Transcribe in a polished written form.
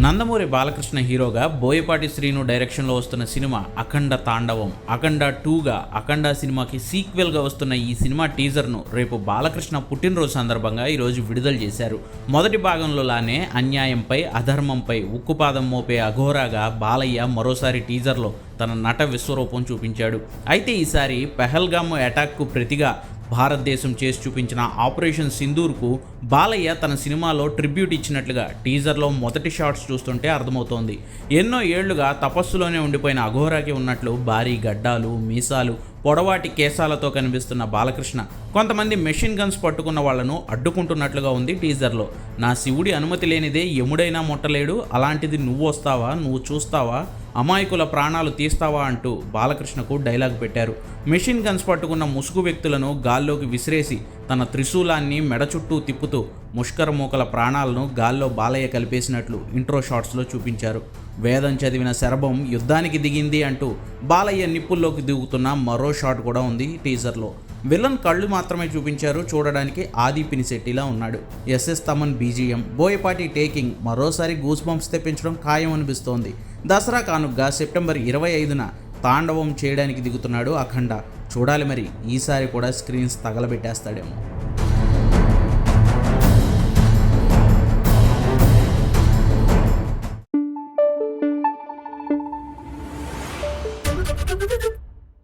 నందమూరి బాలకృష్ణ హీరోగా బోయపాటి శ్రీను డైరెక్షన్లో వస్తున్న సినిమా అఖండ తాండవం. అఖండ 2గా అఖండ సినిమాకి సీక్వెల్గా వస్తున్న ఈ సినిమా టీజర్ను రేపు బాలకృష్ణ పుట్టినరోజు సందర్భంగా ఈరోజు విడుదల చేశారు. మొదటి భాగంలోలానే అన్యాయంపై అధర్మంపై ఉక్కుపాదం మోపే అఘోరాగా బాలయ్య మరోసారి టీజర్లో తన నట విశ్వరూపం చూపించాడు. అయితే ఈసారి పెహల్గామ్ అటాక్కు ప్రతిగా భారతదేశం చేసి చూపించిన ఆపరేషన్ సింధూర్కు బాలయ్య తన సినిమాలో ట్రిబ్యూట్ ఇచ్చినట్లుగా టీజర్లో మొదటి షాట్స్ చూస్తుంటే అర్థమవుతోంది. ఎన్నో ఏళ్లుగా తపస్సులోనే ఉండిపోయిన అఘోరాకి ఉన్నట్లు భారీ గడ్డాలు, మీసాలు, పొడవాటి కేశాలతో కనిపిస్తున్న బాలకృష్ణ కొంతమంది మెషిన్ గన్స్ పట్టుకున్న వాళ్లను అడ్డుకుంటున్నట్లుగా ఉంది టీజర్లో. నా శివుడి అనుమతి లేనిదే ఎముడైనా ముట్టలేడు, అలాంటిది నువ్వు వస్తావా, నువ్వు చూస్తావా, అమాయకుల ప్రాణాలు తీస్తావా అంటూ బాలకృష్ణకు డైలాగ్ పెట్టారు. మెషిన్ గన్స్ పట్టుకున్న ముసుగు వ్యక్తులను గాల్లోకి విసిరేసి తన త్రిశూలాన్ని మెడ చుట్టూ తిప్పుతూ ముష్కర మూకల ప్రాణాలను గాల్లో బాలయ్య కలిపేసినట్లు ఇంట్రో షాట్స్లో చూపించారు. వేదం చదివిన శరభం యుద్ధానికి దిగింది అంటూ బాలయ్య నిప్పుల్లోకి దిగుతున్న మరో షాట్ కూడా ఉంది టీజర్లో. విలన్ కళ్ళు మాత్రమే చూపించారు, చూడడానికి ఆది పినిశెట్టిలా ఉన్నాడు. ఎస్ఎస్ తమన్ బీజిఎం, బోయపాటి టేకింగ్ మరోసారి గూస్ బంప్స్ తెప్పించడం ఖాయం అనిపిస్తోంది. దసరా కానుగ్గా సెప్టెంబర్ 25న తాండవం చేయడానికి దిగుతున్నాడు అఖండ. చూడాలి మరి ఈసారి కూడా స్క్రీన్స్ తగలబెట్టేస్తాడేమో.